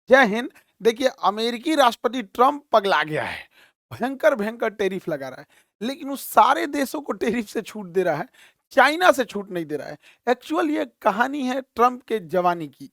जय हिंद। देखिए, अमेरिकी राष्ट्रपति ट्रम्प पगला गया है। भयंकर-भयंकर टैरिफ लगा रहा है। लेकिन वो सारे देशों को टैरिफ से छूट दे रहा है, चाइना से छूट नहीं दे रहा है। एक्चुअल ये कहानी है ट्रम्प के जवानी की।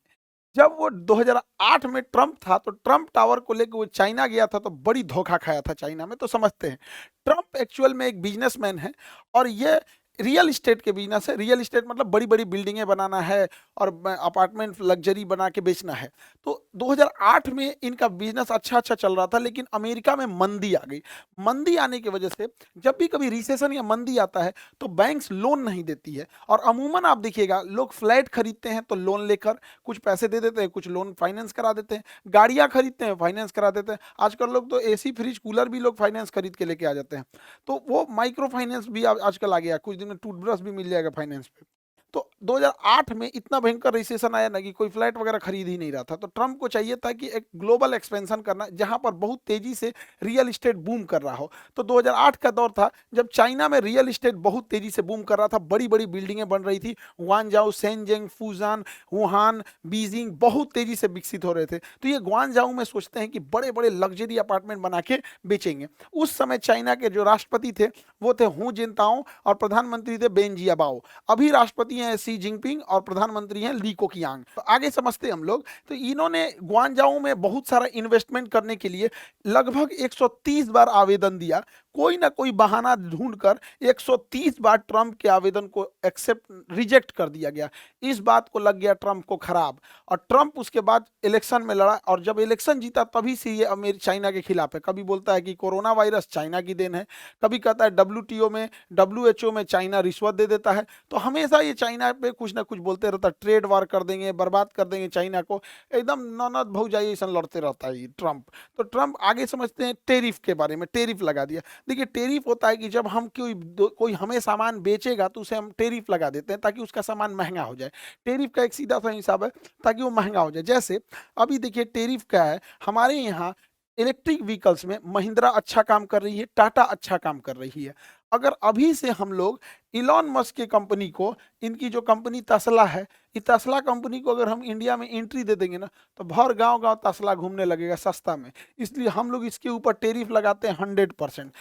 जब वो 2008 में ट्रम्प था, तो ट्रम्प टावर को लेके वो चाइना गया था, तो बड़ी धोखा खाया था चाइना में, तो समझते हैं। ट्रम्प एक्चुअल में एक बिज़नेसमैन है और ये रियल एस्टेट के बिज़नेस है। रियल एस्टेट मतलब बड़ी-बड़ी बिल्डिंगें बनाना है और अपार्टमेंट लग्ज़री बना के बेचना है। तो 2008 में इनका बिज़नेस अच्छा-अच्छा चल रहा था, लेकिन अमेरिका में मंदी आ गई। मंदी आने की वजह से जब भी कभी रिसेशन या मंदी आता है, तो बैंक्स लोन नहीं देती है और अमूमन आप देखिएगा लोग फ्लैट खरीदते हैं तो लोन लेकर कुछ पैसे दे देते हैं, कुछ लोन फाइनेंस करा देते हैं, गाड़ियाँ खरीदते हैं, फाइनेंस करा देते हैं। आजकल लोग तो एसी, फ्रिज, कूलर भी लोग फाइनेंस खरीद के लेके आ जाते हैं। तो वो माइक्रो फाइनेंस भी आजकल आ गया है, कुछ दिन में टूथब्रश भी मिल जाएगा फाइनेंस पे। तो 2008 में इतना भयंकर रिसेशन आया ना कि कोई फ्लैट वगैरह खरीद ही नहीं रहा था। तो ट्रम्प को चाहिए था कि एक ग्लोबल एक्सपेंशन करना, जहाँ पर बहुत तेज़ी से रियल एस्टेट बूम कर रहा हो। तो 2008 का दौर था जब चाइना में रियल एस्टेट बहुत तेज़ी से बूम कर रहा था, बड़ी-बड़ी बिल्डिंगें बन रही थी। ग्वांगझाऊ, शेनज़ेन, फूज़ान, वुहान, बीजिंग बहुत तेज़ी से विकसित हो रहे थे। तो ये ग्वांगझाऊ में सोचते हैं कि बड़े-बड़े लग्ज़री अपार्टमेंट बना के बेचेंगे। उस समय चाइना के जो राष्ट्रपति थे, वो थे हू जिनताओ और प्रधानमंत्री थे बेन जियाबाओ। अभी राष्ट्रपति हैं शी जिनपिंग और प्रधानमंत्री हैं ली कोकियांग। तो आगे समझते हैं हम लोग। तो इन्होंने ग्वांगझाऊ में बहुत सारा इन्वेस्टमेंट करने के लिए लगभग 130 बार आवेदन दिया। कोई ना कोई बहाना ढूंढकर 130 बार ट्रंप के आवेदन को एक्सेप्ट रिजेक्ट कर दिया गया। इस बात को लग गया ट्रंप को खराब और ट्रंप उसके बाद इलेक्शन में लड़ा और जब इलेक्शन जीता तभी से ये अमेर चाइना के खिलाफ है। कभी बोलता है कि कोरोना वायरस चाइना की देन है, कभी कहता है डब्ल्यूटीओ में डब्ल्यूएचओ में चाइना रिश्वत दे देता है। तो हमेशा ये चाइना पे कुछ ना कुछ बोलते रहता है, ट्रेड वार कर देंगे, बर्बाद कर देंगे चाइना को। एकदम ननद भौजाई ऐसा लड़ते रहता है ये ट्रंप। तो ट्रंप आगे समझते हैं टेरिफ के बारे में, टेरिफ लगा दिया। देखिए, टेरिफ होता है कि जब हम कोई हमें सामान बेचेगा तो उसे हम टेरिफ लगा देते हैं ताकि उसका सामान महंगा हो जाए। टेरिफ का एक सीधा सा हिसाब है ताकि वो महंगा हो जाए। जैसे अभी देखिए टेरिफ क्या है, हमारे यहाँ इलेक्ट्रिक व्हीकल्स में महिंद्रा अच्छा काम कर रही है, टाटा अच्छा काम कर रही है। अगर अभी से हम लोग इलॉन मस्क की कंपनी को, इनकी जो कंपनी तस्ला है, ये तस्ला कंपनी को अगर हम इंडिया में एंट्री दे देंगे ना, तो भर गांव-गांव तस्ला घूमने लगेगा सस्ता में। इसलिए हम लोग इसके ऊपर टेरिफ लगाते हैं 100%।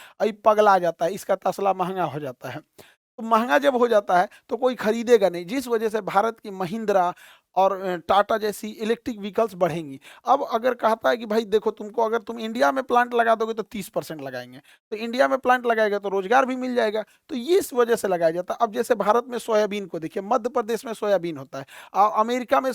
पगला जाता है, इसका तस्ला महँगा हो जाता है। तो महँगा जब हो जाता है तो कोई खरीदेगा नहीं, जिस वजह से भारत की महिंद्रा और टाटा जैसी इलेक्ट्रिक व्हीकल्स बढ़ेंगी। अब अगर कहता है कि भाई देखो, तुमको अगर तुम इंडिया में प्लांट लगा दोगे तो 30% लगाएँगे। तो इंडिया में प्लांट लगाएगा तो रोज़गार भी मिल जाएगा। तो ये इस वजह से लगाया जाता है। अब जैसे भारत में सोयाबीन को देखिए, मध्य प्रदेश में सोयाबीन होता है। अमेरिका में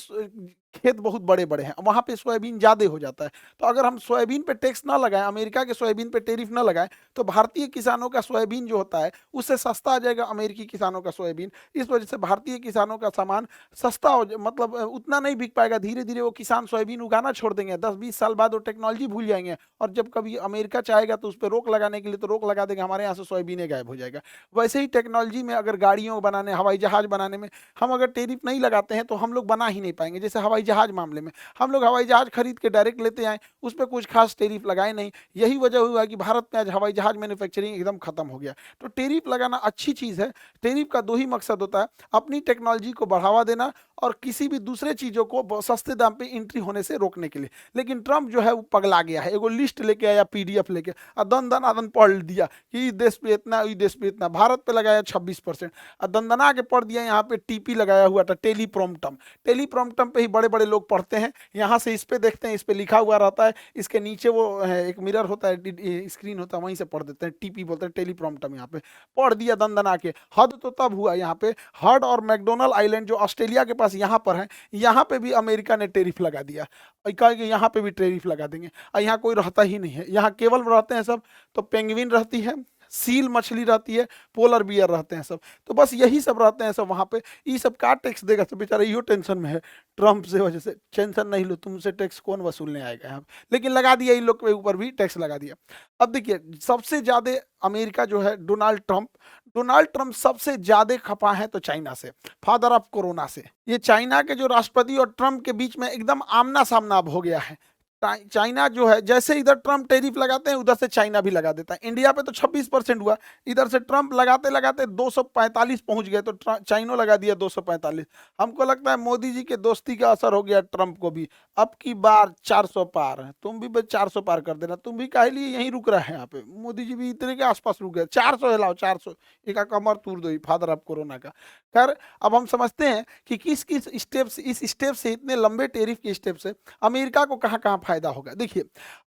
खेत बहुत बड़े-बड़े हैं, वहाँ पे सोयाबीन ज़्यादा हो जाता है। तो अगर हम सोयाबीन पे टैक्स ना लगाएँ, अमेरिका के सोयाबीन पे टैरिफ ना लगाएँ, तो भारतीय किसानों का सोयाबीन जो होता है, उससे सस्ता आ जाएगा अमेरिकी किसानों का सोयाबीन। इस वजह से भारतीय किसानों का सामान सस्ता हो ज मतलब उतना नहीं बिक पाएगा। धीरे-धीरे वो किसान सोयाबीन उगाना छोड़ देंगे। 10-20 साल बाद वो टेक्नोलॉजी भूल जाएँगे और जब कभी अमेरिका चाहेगा तो उसपे रोक लगाने के लिए तो रोक लगा देगा, हमारे यहाँ से सोयाबीन गायब हो जाएगा। वैसे ही टेक्नोलॉजी में अगर गाड़ियों बनाने, हवाई जहाज़ बनाने में हम अगर टैरिफ नहीं लगाते हैं, तो हम लोग बना ही नहीं पाएँगे। जैसे हवाई जहाज़ मामले में, हम लोग हवाई जहाज़ खरीद के डायरेक्ट लेते आए, उस पे कुछ खास टैरिफ लगाए नहीं। यही वजह हुआ कि भारत में आज हवाई जहाज़ मैन्युफैक्चरिंग एकदम खत्म हो गया। तो टैरिफ लगाना अच्छी चीज़ है। टैरिफ का 2 ही मकसद होता है, अपनी टेक्नोलॉजी को बढ़ावा देना और किसी भी दूसरे चीज़ों को सस्ते दाम पे एंट्री होने से रोकने के लिए। लेकिन ट्रम्प जो है वो पगला गया है। एगो लिस्ट लेके आया पीडीएफ लेके दन-दनादन पढ़ दिया कि इस देश पे इतना, इस देश पे इतना। भारत पे लगाया 26% दनदना के पढ़ दिया। यहाँ पे टीपी लगाया हुआ था, टेलीप्रॉम्प्टम। टेलीप्रॉम्प्टम पे ही बड़े-बड़े लोग पढ़ते हैं। यहाँ से इस पे देखते हैं, इस पे लिखा हुआ रहता है, इसके नीचे वो एक मिरर होता है, स्क्रीन होता है, वहीं से पढ़ देते हैं। टीपी बोलते हैं, टेलीप्रॉम्प्टम। यहाँ पे पढ़ दिया दनदना के। हद तो तब हुआ यहाँ पे, हर्ड और मैकडोनल्ड आइलैंड जो ऑस्ट्रेलिया के पास यहाँ पर है, यहाँ पे भी अमेरिका ने टैरिफ लगा दिया। कहा कि यहाँ पे भी टैरिफ लगा देंगे। यहाँ कोई रहता ही नहीं है, यहाँ केवल रहते हैं सब तो पेंगुइन रहती है, सील मछली रहती है, पोलर बियर रहते हैं सब। तो बस यही सब रहते हैं सब वहाँ पे। ये सब का टैक्स देगा? सब बेचारा इहो टेंशन में है ट्रम्प से वजह से। टेंशन नहीं लो, तुमसे टैक्स कौन वसूलने आएगा यहाँ पे? लेकिन लगा दिया, इन लोग के ऊपर भी टैक्स लगा दिया। अब देखिए, सबसे ज़्यादा अमेरिका जो है डोनाल्ड ट्रम्प सबसे ज़्यादा खपा है तो चाइना से, फादर ऑफ कोरोना से। ये चाइना के जो राष्ट्रपति और ट्रम्प के बीच में एकदम आमना-सामना अब हो गया है। चाइना जो है जैसे इधर ट्रम्प टैरिफ लगाते हैं उधर से चाइना भी लगा देता है। इंडिया पे तो 26% हुआ, इधर से ट्रम्प लगाते लगाते 245 पहुंच गए तो चाइनो लगा दिया 245। हमको लगता है मोदी जी के दोस्ती का असर हो गया ट्रम्प को भी। अब की बार 400 पार है, तुम भी बस 400 पार कर देना। तुम भी काहे लिए यहीं रुक रहे हैं यहाँ पे, मोदी जी भी इतने के आसपास रुक गए। 400 हिलाओ 400, एक का कमर तोड़ दो फादर ऑफ कोरोना का। खैर अब हम समझते हैं कि किस किस स्टेप से, इस स्टेप से, इतने लंबे टेरिफ के स्टेप से अमेरिका को कहाँ कहाँ फायदा होगा। देखिए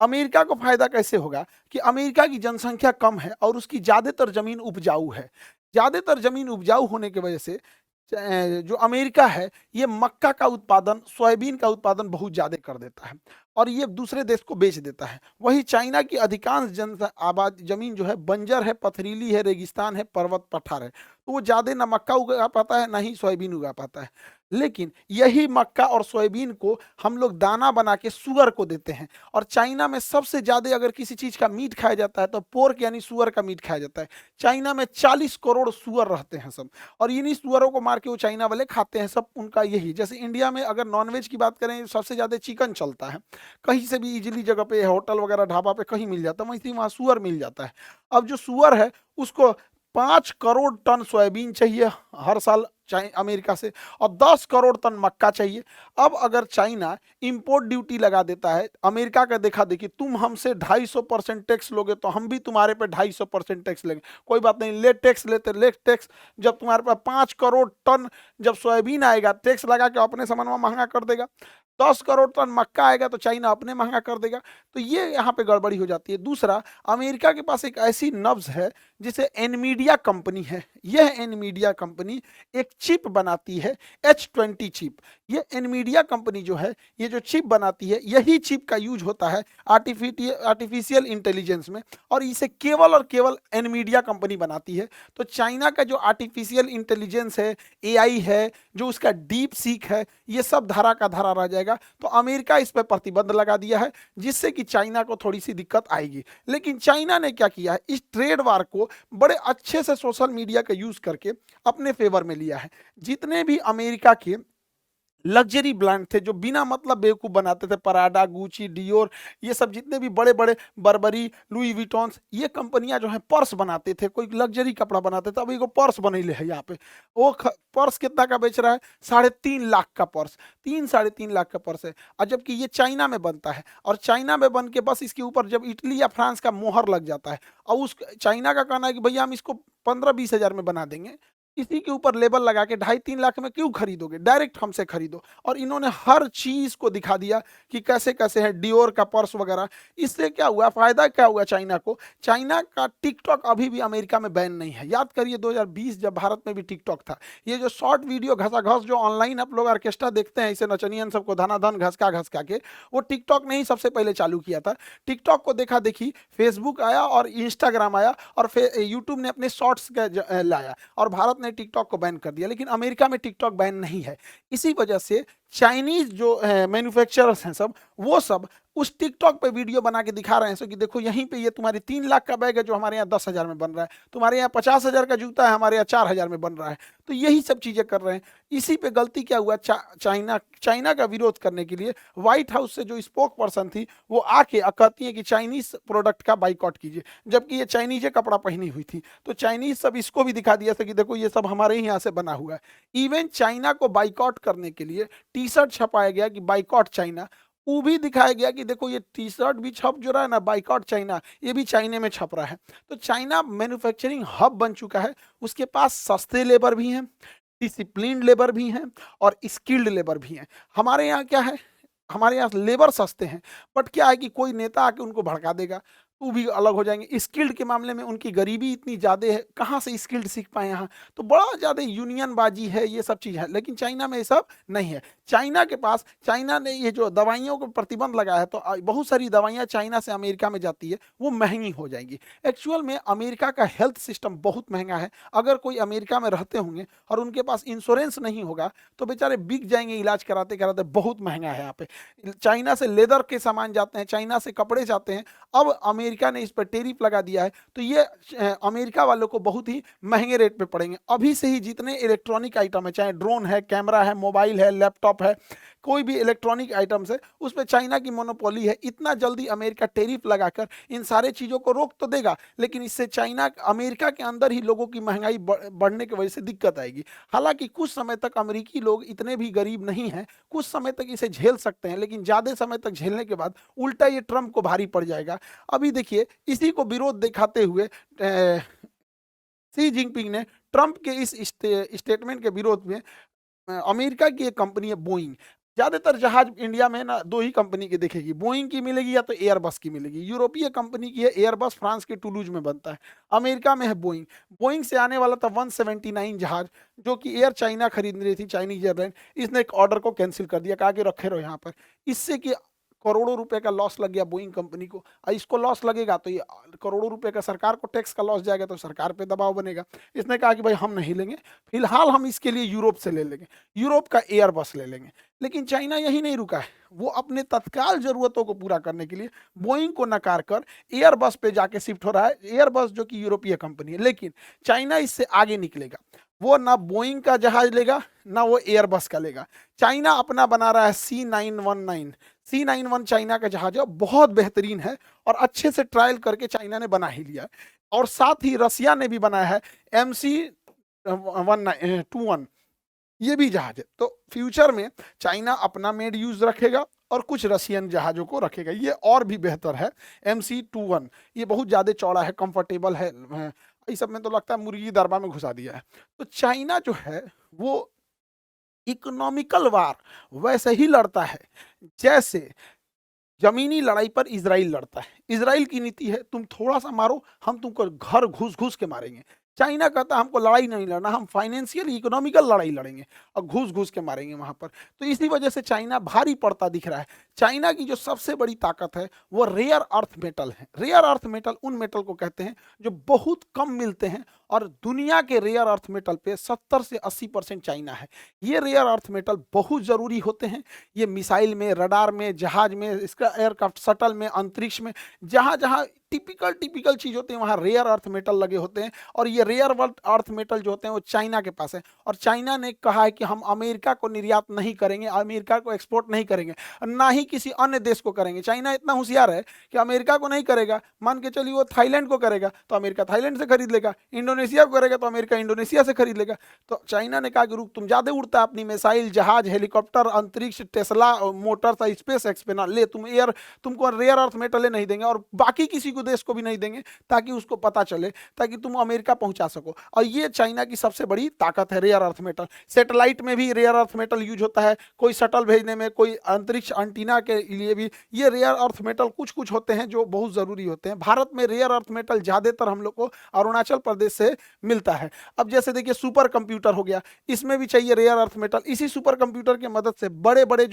अमेरिका को फायदा कैसे होगा कि अमेरिका की जनसंख्या कम है और उसकी ज्यादातर जमीन उपजाऊ है। ज्यादातर जमीन उपजाऊ होने की वजह से जो अमेरिका है ये मक्का का उत्पादन, सोयाबीन का उत्पादन बहुत ज्यादा कर देता है और ये दूसरे देश को बेच देता है। वही चाइना की अधिकांश जन आबाद जमीन जो है बंजर है, पथरीली है, रेगिस्तान है, पर्वत पठार है, तो वो ज्यादा ना मक्का उगा पाता है ना ही सोयाबीन उगा पाता है। लेकिन यही मक्का और सोयाबीन को हम लोग दाना बना के सुअर को देते हैं। और चाइना में सबसे ज्यादा अगर किसी चीज का मीट खाया जाता है तो पोर्क यानी सुअर का मीट खाया जाता है। चाइना में 40 करोड़ सुअर रहते हैं सब, और इन्हीं सुअरों को मार के वो चाइना वाले खाते हैं सब। उनका यही, जैसे इंडिया में अगर नॉनवेज की बात करें सबसे ज्यादा चिकन चलता है, कहीं से भी इजीली जगह पे होटल वगैरह ढाबा पे कहीं मिल जाता है, वहीं वहाँ सुअर मिल जाता है। अब जो सुअर है उसको 5 करोड़ टन सोयाबीन चाहिए हर साल अमेरिका से, और 10 करोड़ टन मक्का चाहिए। अब अगर चाइना इंपोर्ट ड्यूटी लगा देता है, अमेरिका का देखा देखी, तुम हमसे 250% टैक्स लोगे तो हम भी तुम्हारे पे 250% टैक्स लेंगे, कोई बात नहीं, ले टैक्स लेते, ले टैक्स। जब तुम्हारे पास 5 करोड़ टन जब सोयाबीन आएगा, टैक्स लगा के अपने सामान में महंगा कर देगा। 10 करोड़ टन मक्का आएगा तो चाइना अपने महंगा कर देगा। तो ये यहाँ पे गड़बड़ी हो जाती है। दूसरा, अमेरिका के पास एक ऐसी नब्ज है जिसे एनमीडिया कंपनी है। यह एनमीडिया कंपनी एक चिप बनाती है, H20 चिप। ये एनमीडिया कंपनी जो है, ये जो चिप बनाती है, यही चिप का यूज होता है आर्टिफिशियल इंटेलिजेंस में, और इसे केवल और केवल एनमीडिया कंपनी बनाती है। तो चाइना का जो आर्टिफिशियल इंटेलिजेंस है, AI है, जो उसका डीप सीक है, ये सब धारा का धारा रह जाएगा। तो अमेरिका इस पर प्रतिबंध लगा दिया है, जिससे कि चाइना को थोड़ी सी दिक्कत आएगी। लेकिन चाइना ने क्या किया है, इस ट्रेड वार को बड़े अच्छे से सोशल मीडिया का यूज करके अपने फेवर में लिया है। जितने भी अमेरिका के लग्जरी ब्रांड थे जो बिना मतलब बेवकूफ बनाते थे, पराडा, गुची, डियोर, ये सब जितने भी बड़े बड़े, बर्बरी, लुई विटॉन्स, ये कंपनियां जो है पर्स बनाते थे, कोई लग्जरी कपड़ा बनाते थे। अब एगो पर्स बनैले है यहाँ पे, वो पर्स कितना का बेच रहा है, 3.5 लाख का पर्स, 3-3.5 लाख का पर्स है। और जबकि ये चाइना में बनता है, और चाइना में बन के बस इसके ऊपर जब इटली या फ्रांस का मोहर लग जाता है, और उस चाइना का कहना है कि भैया हम इसको 15-20 हजार में बना देंगे, इसी के ऊपर लेबल लगा के 2.5-3 लाख में क्यों खरीदोगे, डायरेक्ट हमसे खरीदो। और इन्होंने हर चीज को दिखा दिया कि कैसे कैसे है, डियोर का पर्स वगैरह। इससे क्या हुआ, फायदा क्या हुआ चाइना को, चाइना का टिकटॉक अभी भी अमेरिका में बैन नहीं है। याद करिए 2020 जब भारत में भी टिकटॉक था, ये जो शॉर्ट वीडियो घसाघस जो ऑनलाइन आप लोग ऑर्केस्ट्रा देखते हैं, इसे नचनियन सबको धनाधन घसका के, वो टिकटॉक ने ही सबसे पहले चालू किया था। टिकटॉक को देखा देखी फेसबुक आया और इंस्टाग्राम आया और यूट्यूब ने अपने शॉर्ट्स लाया, और भारत ने टिकटॉक को बैन कर दिया। लेकिन अमेरिका में टिकटॉक बैन नहीं है। इसी वजह से चाइनीज जो मैन्युफैक्चरर्स हैं सब, वो सब उस टिकटॉक पे वीडियो बना के दिखा रहे हैं सो कि देखो यहीं पे ये तुम्हारी 3 लाख का बैग है जो हमारे यहाँ 10 हजार में बन रहा है, तुम्हारे यहाँ 50 हजार का जूता है हमारे यहाँ 4 हजार में बन रहा है। तो यही सब चीजें कर रहे हैं। इसी पे गलती क्या हुआ, चाइना का विरोध करने के लिए व्हाइट हाउस से जो स्पोक पर्सन थी वो आके कहती है कि चाइनीज प्रोडक्ट का बाइकआउट कीजिए, जबकि ये चाइनीज कपड़ा पहनी हुई थी। तो चाइनीज सब इसको भी दिखा दिया था कि देखो ये सब हमारे ही यहाँ से बना हुआ है। इवन चाइना को बाइकआउट करने के लिए टी शर्ट छपाया गया कि बाइकआउट चाइना, वो भी दिखाया गया कि देखो ये टी शर्ट भी छप जो रहा है ना, बाइकआउट चाइना, ये भी चाइना में छप रहा है। तो चाइना मैन्युफैक्चरिंग हब बन चुका है। उसके पास सस्ते लेबर भी हैं, डिसिप्लिन्ड लेबर भी हैं, और स्किल्ड लेबर भी हैं। हमारे यहाँ क्या है, हमारे यहाँ लेबर सस्ते हैं, बट क्या है कि कोई नेता आके उनको भड़का देगा तो भी अलग हो जाएंगे। स्किल्ड के मामले में उनकी गरीबी इतनी ज़्यादा है, कहाँ से स्किल्ड सीख पाए यहाँ, तो बड़ा ज़्यादा यूनियन बाजी है, ये सब चीज़ है। लेकिन चाइना में ये सब नहीं है। चाइना के पास, चाइना ने ये जो दवाइयों को प्रतिबंध लगाया है, तो बहुत सारी दवाइयाँ चाइना से अमेरिका में जाती है, वो महंगी हो जाएंगी। एक्चुअल में अमेरिका का हेल्थ सिस्टम बहुत महंगा है। अगर कोई अमेरिका में रहते होंगे और उनके पास इंश्योरेंस नहीं होगा तो बेचारे बिक जाएंगे इलाज कराते कराते, बहुत महंगा है यहाँ पे। चाइना से लेदर के सामान जाते हैं, चाइना से कपड़े जाते हैं। अब अमेरिका ने इस पर टेरिफ लगा दिया है तो ये अमेरिका वालों को बहुत ही महंगे रेट पे पड़ेंगे। अभी से ही जितने इलेक्ट्रॉनिक आइटम है, चाहे ड्रोन है, कैमरा है, मोबाइल है, लैपटॉप है, कोई भी इलेक्ट्रॉनिक आइटम्स है, उस पर चाइना की मोनोपोली है। इतना जल्दी अमेरिका टेरिफ लगाकर इन सारे चीज़ों को रोक तो देगा, लेकिन इससे चाइना अमेरिका के अंदर ही लोगों की महंगाई बढ़ने की वजह से दिक्कत आएगी। हालांकि कुछ समय तक अमेरिकी लोग इतने भी गरीब नहीं हैं, कुछ समय तक इसे झेल सकते हैं, लेकिन ज़्यादा समय तक झेलने के बाद उल्टा ये ट्रंप को भारी पड़ जाएगा। अभी देखिए, इसी को विरोध दिखाते हुए शी जिनपिंग ने ट्रंप के इस स्टेटमेंट के विरोध में अमेरिका की एक कंपनी है बोइंग, ज्यादातर जहाज इंडिया में ना दो ही कंपनी की दिखेगी, बोइंग की मिलेगी या तो एयरबस की मिलेगी। यूरोपीय कंपनी की है एयरबस, फ्रांस के टुलूज में बनता है। अमेरिका में है बोइंग। बोइंग से आने वाला था 179 जहाज, जो कि एयर चाइना खरीद रही थी, चाइनीज एयरलाइन। इसने एक ऑर्डर को कैंसिल कर दिया, कहा कि रखे रहो यहाँ पर। इससे कि करोड़ों रुपए का लॉस लग गया बोइंग कंपनी को। और इसको लॉस लगेगा तो ये करोड़ों रुपए का सरकार को टैक्स का लॉस जाएगा, तो सरकार पे दबाव बनेगा। इसने कहा कि भाई हम नहीं लेंगे, फिलहाल हम इसके लिए यूरोप से ले लेंगे, यूरोप का एयरबस ले लेंगे। लेकिन चाइना यही नहीं रुका है, वो अपने तत्काल जरूरतों को पूरा करने के लिए बोइंग को नकार कर एयरबस पे जाके शिफ्ट हो रहा है। एयरबस जो कि यूरोपीय कंपनी है, लेकिन चाइना इससे आगे निकलेगा। वो ना बोइंग का जहाज लेगा, ना वो एयरबस का लेगा। चाइना अपना बना रहा है C919। C91 चाइना का जहाज है, बहुत बेहतरीन है और अच्छे से ट्रायल करके चाइना ने बना ही लिया है। और साथ ही रसिया ने भी बनाया है MC21, ये भी जहाज है। तो फ्यूचर में चाइना अपना मेड यूज रखेगा और कुछ रशियन जहाजों को रखेगा। ये और भी बेहतर है MC21, ये बहुत ज़्यादा चौड़ा है, कंफर्टेबल है। इस सब में तो लगता है मुर्गी दरबा में घुसा दिया है। तो चाइना जो है वो इकोनॉमिकल वार वैसे ही लड़ता है जैसे जमीनी लड़ाई पर इजराइल लड़ता है। इजराइल की नीति है तुम थोड़ा सा मारो, हम तुमको घर घुस घुस के मारेंगे। चाइना कहता है हमको लड़ाई नहीं लड़ना, हम फाइनेंशियल इकोनॉमिकल लड़ाई लड़ेंगे और घुस घुस के मारेंगे वहां पर। तो इसी वजह से चाइना भारी पड़ता दिख रहा है। चाइना की जो सबसे बड़ी ताकत है वो रेयर अर्थ मेटल है। रेयर अर्थ मेटल उन मेटल को कहते हैं जो बहुत कम मिलते हैं, और दुनिया के रेयर अर्थ मेटल पे 70 से 80% चाइना है। ये रेयर अर्थ मेटल बहुत ज़रूरी होते हैं। ये मिसाइल में, रडार में, जहाज में, इसका एयरक्राफ्ट शटल में, अंतरिक्ष में, जहाँ जहाँ टिपिकल चीज़ होते हैं वहाँ रेयर अर्थ मेटल लगे होते हैं। और ये रेयर अर्थ मेटल जो होते हैं वो चाइना के पास है। और चाइना ने कहा है कि हम अमेरिका को निर्यात नहीं करेंगे, अमेरिका को एक्सपोर्ट नहीं करेंगे, ना ही किसी अन्य देश को करेंगे। चाइना इतना होशियार है कि अमेरिका को नहीं करेगा, मान के चलिए वो थाईलैंड को करेगा तो अमेरिका थाईलैंड से खरीद लेगा, इंडोनेशिया को करेगा तो अमेरिका इंडोनेशिया से खरीद लेगा। तो चाइना ने कहा कि रुक, तुम ज़्यादा उड़ता है अपनी मिसाइल, जहाज, हेलीकॉप्टर, अंतरिक्ष, टेस्ला मोटर्स, स्पेस एक्स पे ना ले, तुमको रेयर अर्थ मेटल नहीं देंगे और बाकी किसी को देश को भी नहीं देंगे, ताकि उसको पता चले, ताकि तुम अमेरिका पहुंचा सको। और ये चाइना की सबसे बड़ी ताकत है, रेयर अर्थ मेटल। सैटेलाइट में भी रेयर अर्थ मेटल यूज होता है, कोई शटल भेजने में, कोई अंतरिक्ष एंटीना के लिए भी ये रेयर अर्थ मेटल कुछ कुछ होते हैं जो बहुत ज़रूरी होते हैं। भारत में रेयर अर्थ मेटल ज़्यादातर हम लोग को अरुणाचल प्रदेश से मिलता है। अब जैसे देखिए सुपर कंप्यूटर हो गया, इसमें भी चाहिए रेयर अर्थ मेटल। इसी सुपर कंप्यूटर की मदद से बड़े बड़े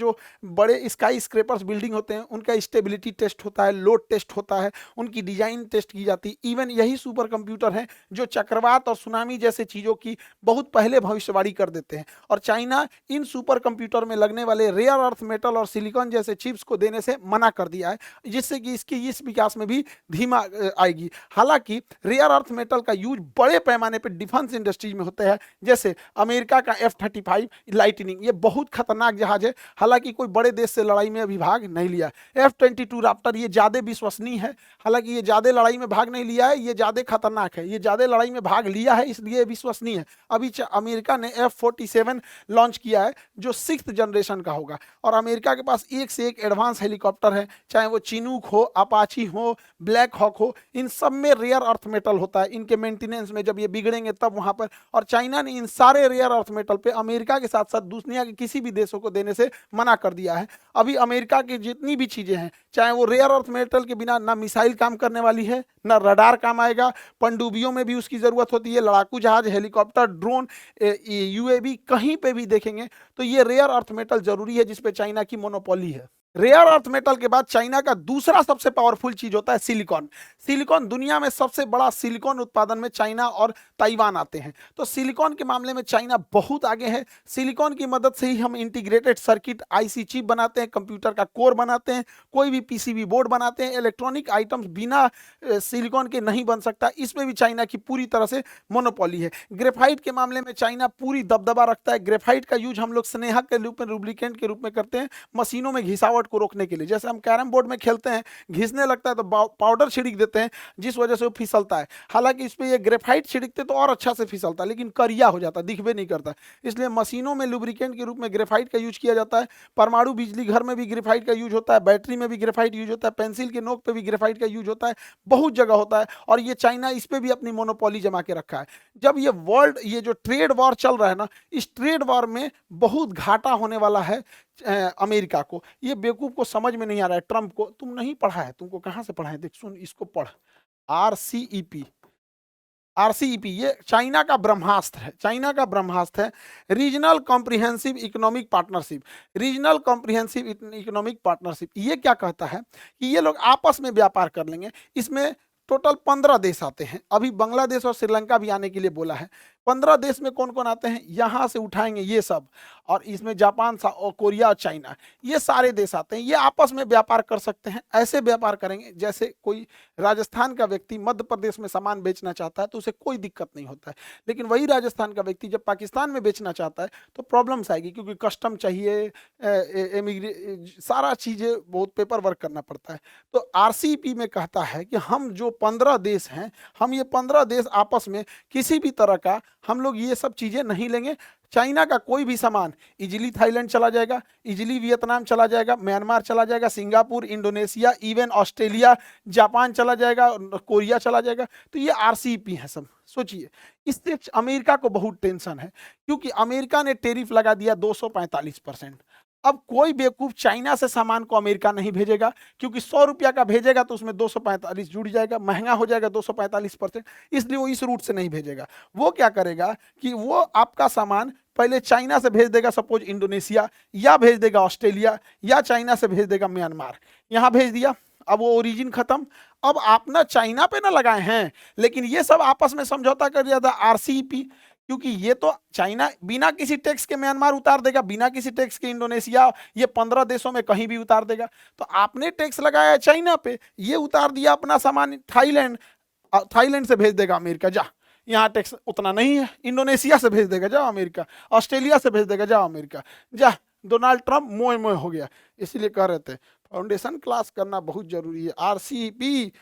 स्काई स्क्रेपर्स बिल्डिंग होते हैं, उनका स्टेबिलिटी टेस्ट होता है, लोड टेस्ट होता है, उनकी डिजाइन टेस्ट की जाती है। इवन यही सुपर कंप्यूटर हैं जो चक्रवात और सुनामी जैसे चीज़ों की बहुत पहले भविष्यवाणी कर देते हैं। और चाइना इन सुपर कंप्यूटर में लगने वाले रेयर अर्थ मेटल और सिलिकॉन जैसे चिप्स को देने से मना कर दिया है, जिससे कि इसकी इस विकास में भी धीमा आएगी। हालांकि रेयर अर्थ मेटल का यूज बड़े पैमाने पर डिफेंस इंडस्ट्रीज में होता है, जैसे अमेरिका का F-35 लाइटनिंग, ये बहुत खतरनाक जहाज है। हालांकि कोई बड़े देश से लड़ाई में अभी भाग नहीं लिया। F-22 राप्टर ये ज़्यादा विश्वसनीय है, हालांकि ये ज़्यादा लड़ाई में भाग नहीं लिया है, ये ज़्यादा खतरनाक है। ये ज़्यादा लड़ाई में भाग लिया है इसलिए विश्वसनीय है। अभी अमेरिका ने F-47 लॉन्च किया है जो 6th जनरेशन का होगा। और अमेरिका के पास एक से एक एडवांस हेलीकॉप्टर है, चाहे वो चिनूक हो, अपाची हो, ब्लैक हॉक हो, इन सब में रेयर अर्थ मेटल होता है। इनके मेंटेनेंस में जब ये बिगड़ेंगे तब वहाँ पर। और चाइना ने इन सारे रेयर अर्थ मेटल पे अमेरिका के साथ साथ दुनिया के किसी भी देशों को देने से मना कर दिया है। अभी अमेरिका की जितनी भी चीज़ें हैं, चाहे वो रेयर अर्थ मेटल के बिना ना मिसाइल काम करने वाली है, ना रडार काम आएगा, पनडुब्बियों में भी उसकी ज़रूरत होती है, लड़ाकू जहाज, हेलीकॉप्टर, ड्रोन, UAV, कहीं पे भी देखेंगे तो ये रेयर अर्थ मेटल ज़रूरी है, जिस पे चाइना की मोनोपोली है। रेयर अर्थ मेटल के बाद चाइना का दूसरा सबसे पावरफुल चीज होता है सिलिकॉन। सिलिकॉन दुनिया में सबसे बड़ा सिलिकॉन उत्पादन में चाइना और ताइवान आते हैं। तो सिलिकॉन के मामले में चाइना बहुत आगे है। सिलिकॉन की मदद से ही हम इंटीग्रेटेड सर्किट आईसी चिप बनाते हैं, कंप्यूटर का कोर बनाते हैं, कोई भी पीसीबी बोर्ड बनाते हैं। इलेक्ट्रॉनिक आइटम्स बिना सिलिकॉन के नहीं बन सकता, इसमें भी चाइना की पूरी तरह से मोनोपोली है। ग्रेफाइट के मामले में चाइना पूरी दबदबा रखता है। ग्रेफाइट का यूज हम लोग स्नेहा के रूप में, लुब्रिकेंट के रूप में करते हैं, मशीनों में घिसावट को रोकने के लिए। जैसे हम कैरम बोर्ड में खेलते हैं, घिसने लगता है तो पाउडर छिड़क देते हैं, जिस वजह से वो फिसलता है। हालांकि इस पे ये ग्रेफाइट छिड़कते तो और अच्छा से फिसलता है, लेकिन करिया हो जाता, दिखबे नहीं करता। इसलिए मशीनों में लुब्रिकेंट के रूप में ग्रेफाइट का यूज किया जाता है। परमाणु बिजली घर में भी ग्रेफाइट का यूज होता है, बैटरी में भी ग्रेफाइट यूज होता है, पेंसिल के नोक पे भी ग्रेफाइट का यूज होता है, बहुत जगह होता है। और ये चाइना इस पे भी अपनी मोनोपोली जमा के रखा है। जब ये जो ट्रेड वॉर चल रहा है ना, इस ट्रेड वॉर में बहुत घाटा होने वाला है अमेरिका को। ये बेवकूफ को समझ में नहीं आ रहा है ट्रंप को। तुम नहीं पढ़ा है, तुमको कहां से पढ़ा है, देख सुन इसको पढ़। आरसीईपी, आरसीईपी ये चाइना का ब्रह्मास्त्र है, चाइना का ब्रह्मास्त्र है। Regional comprehensive economic partnership. Regional comprehensive economic partnership ये क्या कहता है कि ये लोग आपस में व्यापार कर लेंगे। इसमें टोटल 15 देश आते हैं। अभी बांग्लादेश और श्रीलंका भी आने के लिए बोला है। 15 देश में कौन कौन आते हैं, यहां से उठाएंगे ये सब, और इसमें जापान और कोरिया और चाइना, ये सारे देश आते हैं। ये आपस में व्यापार कर सकते हैं। ऐसे व्यापार करेंगे जैसे कोई राजस्थान का व्यक्ति मध्य प्रदेश में सामान बेचना चाहता है तो उसे कोई दिक्कत नहीं होता है। लेकिन वही राजस्थान का व्यक्ति जब पाकिस्तान में बेचना चाहता है तो प्रॉब्लम्स आएगी, क्योंकि कस्टम चाहिए, सारा चीजें बहुत पेपर वर्क करना पड़ता है। तो आरसीईपी में कहता है कि हम जो 15 देश हैं, हम ये 15 देश आपस में किसी भी तरह का हम लोग ये सब चीजें नहीं लेंगे। चाइना का कोई भी सामान इजिली थाईलैंड चला जाएगा, इजिली वियतनाम चला जाएगा, म्यांमार चला जाएगा, Singapore, Indonesia, even Australia, Japan चला जाएगा, कोरिया चला जाएगा। तो ये आरसीईपी है सब। सोचिए, इससे अमेरिका को बहुत टेंशन है, क्योंकि अमेरिका ने टेरिफ लगा दिया 245%। अब कोई बेवकूफ चाइना से सामान को अमेरिका नहीं भेजेगा, क्योंकि 100 रुपया का भेजेगा तो उसमें 245 जुड़ जाएगा, महंगा हो जाएगा 245%। इसलिए वो इस रूट से नहीं भेजेगा। वो क्या करेगा कि वो आपका सामान पहले चाइना से भेज देगा, सपोज इंडोनेशिया, या भेज देगा ऑस्ट्रेलिया, या चाइना से भेज देगा म्यांमार। यहाँ भेज दिया, अब वो ओरिजिन खत्म। अब आप ना चाइना पे ना लगाए हैं, लेकिन ये सब आपस में समझौता कर दिया था आरसीईपी, क्योंकि ये तो चाइना बिना किसी टैक्स के म्यांमार उतार देगा, बिना किसी टैक्स के इंडोनेशिया, ये 15 देशों में कहीं भी उतार देगा। तो आपने टैक्स लगाया चाइना पे, ये उतार दिया अपना सामान थाईलैंड, थाईलैंड से भेज देगा अमेरिका, जा यहाँ टैक्स उतना नहीं है। इंडोनेशिया से भेज देगा, जाओ अमेरिका। ऑस्ट्रेलिया से भेज देगा, जाओ अमेरिका, जा। डोनाल्ड ट्रंप मोए मोए हो गया। इसीलिए कह रहे थे फाउंडेशन क्लास करना बहुत जरूरी है। आरसीईपी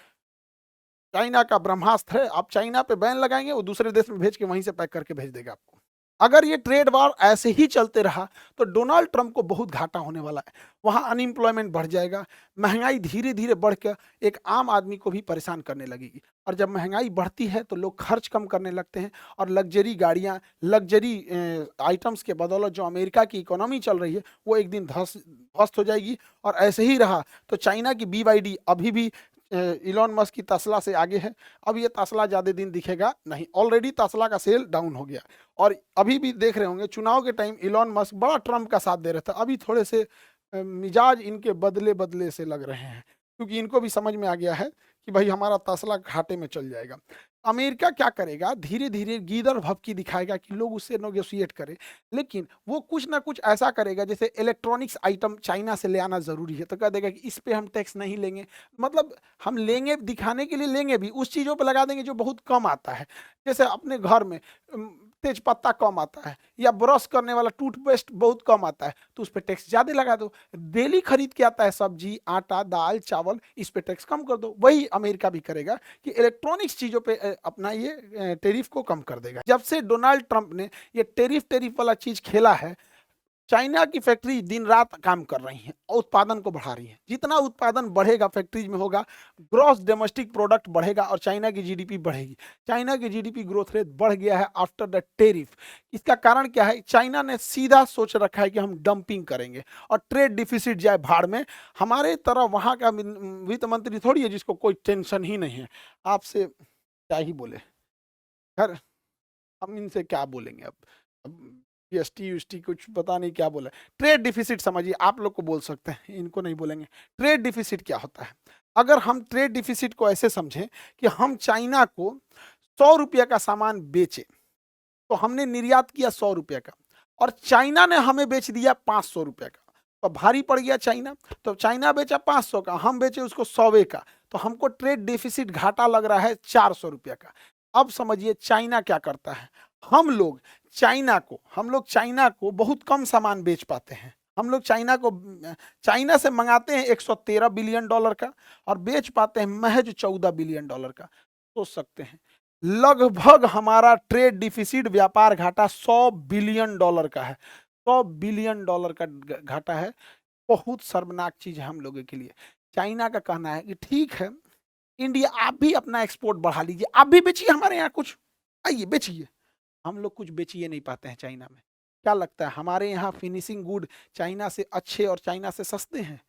चाइना का ब्रह्मास्त्र है। आप चाइना पे बैन लगाएंगे, वो दूसरे देश में भेज के वहीं से पैक करके भेज देगा आपको। अगर ये ट्रेड वॉर ऐसे ही चलते रहा तो डोनाल्ड ट्रंप को बहुत घाटा होने वाला है। वहां अनएम्प्लॉयमेंट बढ़ जाएगा, महंगाई धीरे धीरे बढ़ के एक आम आदमी को भी परेशान करने लगेगी। और जब महंगाई बढ़ती है तो लोग खर्च कम करने लगते हैं, और लग्जरी गाड़ियां, लग्जरी आइटम्स के बदौलत जो अमेरिका की इकोनॉमी चल रही है वो एक दिन ध्वस्त हो जाएगी। और ऐसे ही रहा तो चाइना की BYD अभी भी इलॉन मस्क की तस्ला से आगे है। अब ये तस्ला ज़्यादा दिन दिखेगा नहीं, ऑलरेडी तस्ला का सेल डाउन हो गया। और अभी भी देख रहे होंगे चुनाव के टाइम इलॉन मस्क बड़ा ट्रंप का साथ दे रहा था, अभी थोड़े से मिजाज इनके बदले बदले से लग रहे हैं, क्योंकि इनको भी समझ में आ गया है कि भाई हमारा तस्ला घाटे में चल जाएगा। अमेरिका क्या करेगा, धीरे धीरे गीदड़ भभकी दिखाएगा कि लोग उससे नेगोशिएट करें, लेकिन वो कुछ ना कुछ ऐसा करेगा। जैसे इलेक्ट्रॉनिक्स आइटम चाइना से ले आना ज़रूरी है तो कह देगा कि इस पे हम टैक्स नहीं लेंगे। मतलब हम लेंगे, दिखाने के लिए लेंगे भी, उस चीज़ों पे लगा देंगे जो बहुत कम आता है। जैसे अपने घर में तेज पत्ता कम आता है, या ब्रश करने वाला टूथपेस्ट बहुत कम आता है, तो उस पर टैक्स ज़्यादा लगा दो। डेली खरीद के आता है सब्जी, आटा, दाल, चावल, इस पे टैक्स कम कर दो। वही अमेरिका भी करेगा कि इलेक्ट्रॉनिक्स चीज़ों पे अपना ये टेरिफ को कम कर देगा। जब से डोनाल्ड ट्रंप ने ये टेरिफ वाला चीज़ खेला है, चाइना की फैक्ट्री दिन रात काम कर रही हैं और उत्पादन को बढ़ा रही हैं। जितना उत्पादन बढ़ेगा फैक्ट्रीज में होगा, ग्रॉस डोमेस्टिक प्रोडक्ट बढ़ेगा और चाइना की जीडीपी बढ़ेगी। चाइना की जीडीपी ग्रोथ रेट बढ़ गया है आफ्टर द टेरिफ। इसका कारण क्या है, चाइना ने सीधा सोच रखा है कि हम डंपिंग करेंगे और ट्रेड डिफिसिट जाए भाड़ में। हमारे तरह वहाँ का वित्त मंत्री थोड़ी है जिसको कोई टेंशन ही नहीं है। आपसे क्या ही बोले, खैर हम इनसे क्या बोलेंगे अब जीएसटी यूएसटी कुछ पता नहीं क्या बोला। ट्रेड डिफिसिट समझिए, आप लोग को बोल सकते हैं, इनको नहीं बोलेंगे। ट्रेड डिफिसिट क्या होता है? अगर हम ट्रेड डिफिसिट को ऐसे समझें कि हम चाइना को 100 रुपये का सामान बेचे, तो हमने निर्यात किया 100 रुपये का और चाइना ने हमें बेच दिया 500 रुपये का, तो भारी पड़ गया चाइना। तो चाइना बेचा 500 का, हम बेचे उसको 100 का, तो हमको ट्रेड डिफिसिट घाटा लग रहा है 400 रुपये का। अब समझिए चाइना क्या करता है, हम लोग चाइना को बहुत कम सामान बेच पाते हैं। हम लोग चाइना से मंगाते हैं 113 बिलियन डॉलर का और बेच पाते हैं महज 14 बिलियन डॉलर का। सोच सकते हैं, लगभग हमारा ट्रेड डिफिसिट व्यापार घाटा 100 बिलियन डॉलर का है। 100 बिलियन डॉलर का घाटा है। बहुत शर्मनाक चीज है हम लोगों के लिए। चाइना का कहना है कि ठीक है इंडिया, आप भी अपना एक्सपोर्ट बढ़ा लीजिए, आप भी बेचिए हमारे यहाँ कुछ, आइए बेचिए। हम लोग कुछ बेचिए नहीं पाते हैं चाइना में। क्या लगता है हमारे यहाँ फिनिशिंग गुड चाइना से अच्छे और चाइना से सस्ते हैं?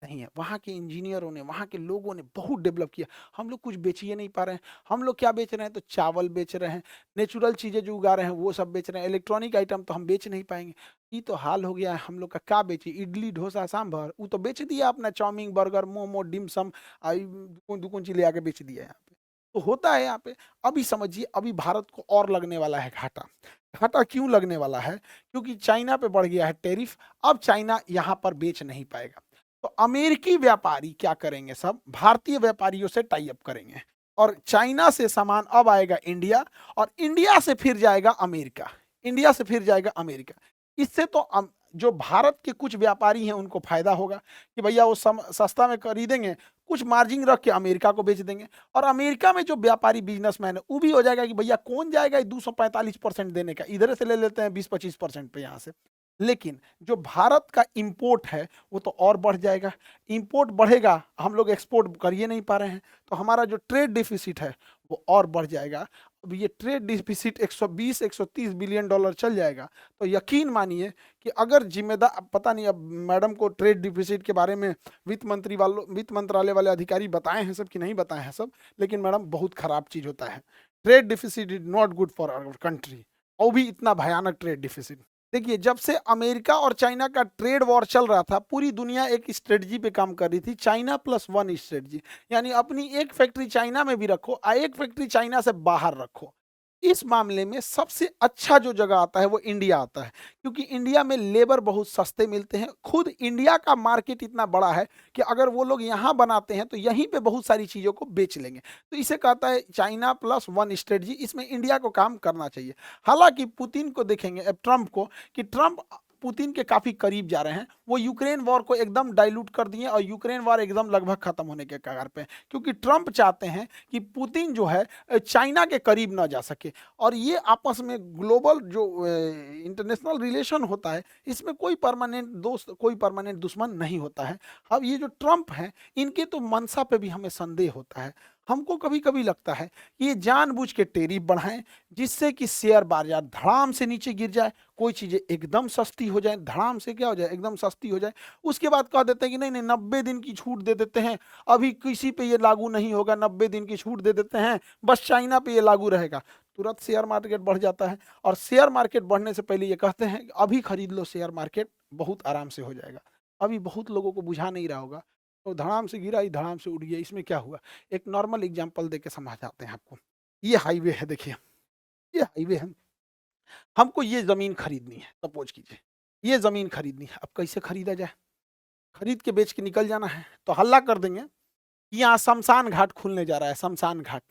नहीं है। वहाँ के इंजीनियरों ने, वहाँ के लोगों ने बहुत डेवलप किया। हम लोग कुछ बेचिए नहीं पा रहे हैं। हम लोग क्या बेच रहे हैं? तो चावल बेच रहे हैं, नेचुरल चीज़ें जो उगा रहे हैं वो सब बेच रहे हैं। इलेक्ट्रॉनिक आइटम तो हम बेच नहीं पाएंगे। ये तो हाल हो गया है हम लोग का। क्या बेचिए? इडली डोसा सांभर वो तो बेच दिया अपना, चाउमीन बर्गर मोमो डिमसम दुकुन दुकुन चीज ले आके बेच दिया यहाँ पे। तो होता है यहाँ पे। अभी समझिए, अभी भारत को और लगने वाला है घाटा। घाटा क्यों लगने वाला है? क्योंकि चाइना पे बढ़ गया है टैरिफ। अब चाइना यहाँ पर बेच नहीं पाएगा, तो अमेरिकी व्यापारी क्या करेंगे? सब भारतीय व्यापारियों से टाई अप करेंगे और चाइना से सामान अब आएगा इंडिया, और इंडिया से फिर जाएगा अमेरिका, इंडिया से फिर जाएगा अमेरिका। इससे तो जो भारत के कुछ व्यापारी हैं उनको फायदा होगा कि भैया वो सस्ता में खरीदेंगे, कुछ मार्जिन रख के अमेरिका को बेच देंगे। और अमेरिका में जो व्यापारी बिजनेसमैन है वो भी हो जाएगा कि भैया कौन जाएगा 245% देने का, इधर से ले लेते हैं 20-25% पे यहाँ से। लेकिन जो भारत का इंपोर्ट है वो तो और बढ़ जाएगा। इंपोर्ट बढ़ेगा, हम लोग एक्सपोर्ट कर ही नहीं पा रहे हैं, तो हमारा जो ट्रेड डिफिसिट है वो और बढ़ जाएगा। अब ये ट्रेड डिफिसिट 120-130 बिलियन डॉलर चल जाएगा, तो यकीन मानिए कि अगर जिम्मेदार, पता नहीं अब मैडम को ट्रेड डिफिसिट के बारे में वित्त मंत्रालय वाले अधिकारी बताए हैं सब कि नहीं बताए हैं सब, लेकिन मैडम बहुत खराब चीज होता है। Trade deficit is not good for our country, और भी इतना भयानक ट्रेड डिफिसिट। देखिए, जब से अमेरिका और चाइना का ट्रेड वॉर चल रहा था, पूरी दुनिया एक स्ट्रेटजी पे काम कर रही थी, चाइना प्लस वन स्ट्रेटजी। यानी अपनी एक फैक्ट्री चाइना में भी रखो और एक फैक्ट्री चाइना से बाहर रखो। इस मामले में सबसे अच्छा जो जगह आता है वो इंडिया आता है, क्योंकि इंडिया में लेबर बहुत सस्ते मिलते हैं। खुद इंडिया का मार्केट इतना बड़ा है कि अगर वो लोग यहाँ बनाते हैं तो यहीं पे बहुत सारी चीज़ों को बेच लेंगे। तो इसे कहता है चाइना प्लस वन स्ट्रेटजी। इसमें इंडिया को काम करना चाहिए। हालांकि पुतिन को देखेंगे, अब ट्रंप को, कि ट्रंप पुतिन के काफी करीब जा रहे हैं। वो यूक्रेन वॉर को एकदम डाइल्यूट कर दिए और यूक्रेन वॉर एकदम लगभग खत्म होने के कगार पे, क्योंकि ट्रंप चाहते हैं कि पुतिन जो है चाइना के करीब ना जा सके। और ये आपस में ग्लोबल जो इंटरनेशनल रिलेशन होता है, इसमें कोई परमानेंट दोस्त कोई परमानेंट दुश्मन नहीं होता है। अब ये जो ट्रंप हैं, इनके तो मंशा पे भी हमें संदेह होता है। हमको कभी कभी लगता है कि ये जानबूझ के टैरिफ बढ़ाएं, जिससे कि शेयर बाजार धड़ाम से नीचे गिर जाए, कोई चीजें एकदम सस्ती हो जाए, धड़ाम से क्या हो जाए, एकदम सस्ती हो जाए। उसके बाद कह देते हैं कि नहीं नहीं 90 दिन की छूट दे देते हैं, अभी किसी पे ये लागू नहीं होगा, 90 दिन की छूट दे देते हैं, बस चाइना पे ये लागू रहेगा। तुरंत शेयर मार्केट बढ़ जाता है। और शेयर मार्केट बढ़ने से पहले ये कहते हैं कि अभी खरीद लो शेयर मार्केट, बहुत आराम से हो जाएगा। अभी बहुत लोगों को बुझा नहीं रहा होगा, तो धड़ाम से गिरा ही धड़ाम से उड़ गया। इसमें क्या हुआ, एक नॉर्मल एग्जांपल देके समझाते हैं आपको। ये हाईवे है, देखिए ये हाईवे है, हमको ये जमीन खरीदनी है, सपोज कीजिए ये जमीन खरीदनी है। अब कैसे खरीदा जाए? खरीद के बेच के निकल जाना है, तो हल्ला कर देंगे कि यहाँ शमशान घाट खुलने जा रहा है, शमशान घाट।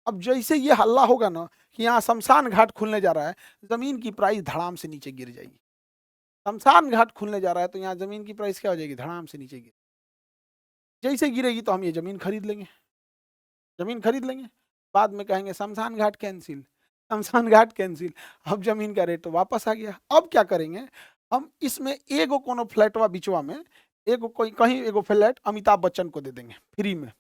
अब जैसे ये हल्ला होगा ना कि यहाँ शमशान घाट खुलने जा रहा है, जमीन की प्राइस धड़ाम से नीचे गिर जाएगी। शमशान घाट खुलने जा रहा है तो यहाँ जमीन की प्राइस क्या हो जाएगी? धड़ाम से नीचे गिर। जैसे गिरेगी तो हम ये जमीन खरीद लेंगे, जमीन खरीद लेंगे। बाद में कहेंगे शमशान घाट कैंसिल, शमशान घाट कैंसिल। अब जमीन का रेट तो वापस आ गया। अब क्या करेंगे हम? इसमें एगो कोनो फ्लैटवा बिचवा में एगो कोई कहीं एगो फ्लैट अमिताभ बच्चन को दे देंगे फ्री में,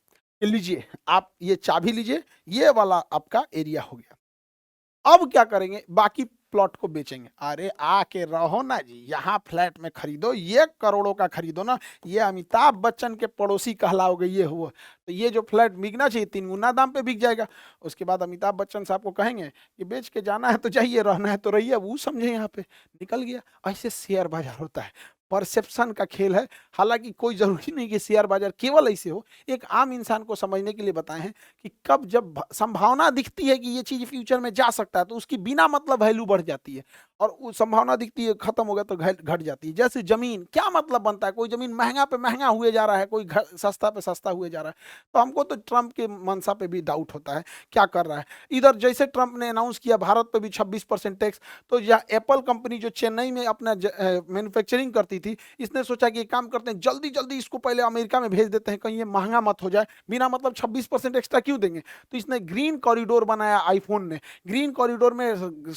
कि लीजिए आप ये चाबी लीजिए, ये वाला आपका एरिया हो गया। अब क्या करेंगे? बाकी प्लॉट को बेचेंगे। अरे आके रहो ना जी, यहाँ फ्लैट में खरीदो, ये करोड़ों का खरीदो ना, ये अमिताभ बच्चन के पड़ोसी कहलाओगे, ये हुआ तो ये जो फ्लैट बिकना चाहिए 3 गुना दाम पे बिक जाएगा। उसके बाद अमिताभ बच्चन साहब को कहेंगे कि बेच के जाना है तो जाइए, रहना है तो रहिए, वो समझे यहाँ पे निकल गया। ऐसे शेयर बाजार होता है, परसेप्शन का खेल है। हालांकि कोई जरूरी नहीं कि शेयर बाजार केवल ऐसे हो, एक आम इंसान को समझने के लिए बताए हैं कि कब जब संभावना दिखती है कि ये चीज फ्यूचर में जा सकता है तो उसकी बिना मतलब वैल्यू बढ़ जाती है, और वो संभावना दिखती है खत्म हो गया तो घट जाती है। जैसे जमीन, क्या मतलब बनता है, कोई जमीन महंगा पे महंगा हुए जा रहा है, कोई सस्ता पे सस्ता हुए जा रहा है। तो हमको तो ट्रंप के मंशा पे भी डाउट होता है, क्या कर रहा है इधर। जैसे ट्रंप ने अनाउंस किया भारत पे भी 26% टैक्स, तो यह एप्पल कंपनी जो चेन्नई में अपना मैन्युफैक्चरिंग करती थी, इसने सोचा कि एक काम करते हैं, जल्दी जल्दी इसको पहले अमेरिका में भेज देते हैं, कहीं ये महंगा मत हो जाए, बिना मतलब 26% एक्स्ट्रा क्यों देंगे। तो इसने ग्रीन कॉरिडोर बनाया, आईफोन ने। ग्रीन कॉरिडोर में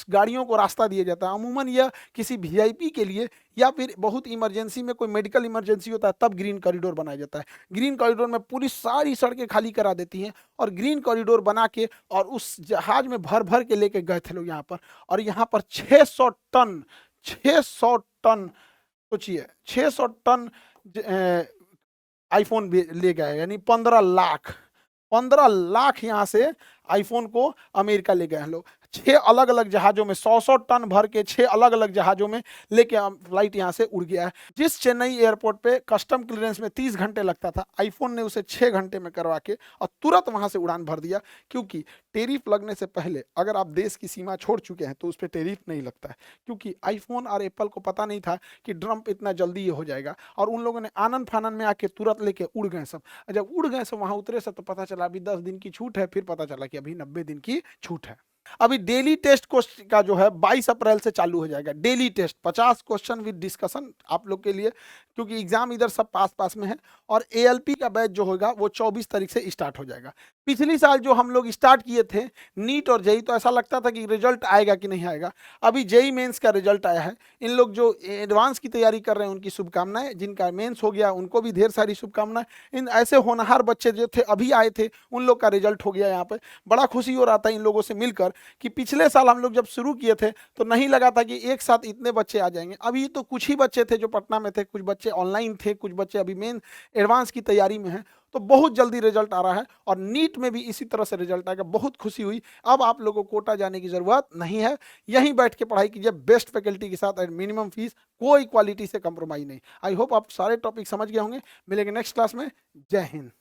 गाड़ियों को रास्ता दिया जाता है, अमूमन यह किसी वीआईपी के लिए या फिर बहुत इमरजेंसी में कोई मेडिकल इमरजेंसी होता है तब ग्रीन कॉरिडोर बनाया जाता है। ग्रीन कॉरिडोर में पूरी सारी सड़कें खाली करा देती हैं, और ग्रीन कॉरिडोर बना के और उस जहाज में भर भर के लेके गए थे लोग यहाँ पर। और यहाँ पर 600 टन सोचिए, 600 टन आईफोन ले गए, यानी 15 लाख यहाँ से आईफोन को अमेरिका ले गए हैं लोग। 6 अलग अलग जहाजों में 100 टन भर के 6 अलग अलग जहाजों में लेके फ्लाइट यहाँ से उड़ गया है। जिस चेन्नई एयरपोर्ट पे कस्टम क्लियरेंस में 30 घंटे लगता था, आईफोन ने उसे 6 घंटे में करवा के और तुरंत वहां से उड़ान भर दिया। क्योंकि टेरिफ लगने से पहले अगर आप देश की सीमा छोड़ चुके हैं तो उस पर टेरिफ नहीं लगता है, क्योंकि आईफोन और एप्पल को पता नहीं था कि ट्रंप इतना जल्दी ये हो जाएगा, और उन लोगों ने आनंद फानन में आके तुरंत लेके उड़ गए सब। जब उड़ गए सब वहां उतरे सब तो पता चला अभी 10 दिन की छूट है, फिर पता चला कि अभी 90 दिन की छूट है। अभी डेली टेस्ट का जो है 22 अप्रैल से चालू हो जाएगा। Daily test 50 question with discussion आप लोग के लिए, क्योंकि एग्जाम इधर सब पास पास में है। और एएलपी का बैच जो होगा वो 24 तारीख से स्टार्ट हो जाएगा। पिछली साल जो हम लोग स्टार्ट किए थे नीट और जेई, तो ऐसा लगता था कि रिजल्ट आएगा कि नहीं आएगा। अभी जेई मेंस का रिजल्ट आया है। इन लोग जो एडवांस की तैयारी कर रहे हैं उनकी शुभकामनाएं, जिनका मेंस हो गया उनको भी ढेर सारी शुभकामनाएं। इन ऐसे होनहार बच्चे जो थे अभी आए थे उन लोग का रिजल्ट हो गया यहाँ पे। बड़ा खुशी हो रहा था इन लोगों से मिलकर कि पिछले साल हम लोग जब शुरू किए थे तो नहीं लगा था कि एक साथ इतने बच्चे आ जाएंगे। अभी तो कुछ ही बच्चे थे जो पटना में थे, कुछ बच्चे ऑनलाइन थे, कुछ बच्चे अभी मेन एडवांस की तैयारी में हैं। तो बहुत जल्दी रिजल्ट आ रहा है, और नीट में भी इसी तरह से रिजल्ट आएगा। बहुत खुशी हुई। अब आप लोगों को कोटा जाने की जरूरत नहीं है, यहीं बैठ के पढ़ाई कीजिए बेस्ट फैकल्टी के साथ, एंड मिनिमम फीस, कोई क्वालिटी से कंप्रोमाइज नहीं। आई होप आप सारे टॉपिक समझ गए होंगे। मिलेंगे नेक्स्ट क्लास में। जय हिंद।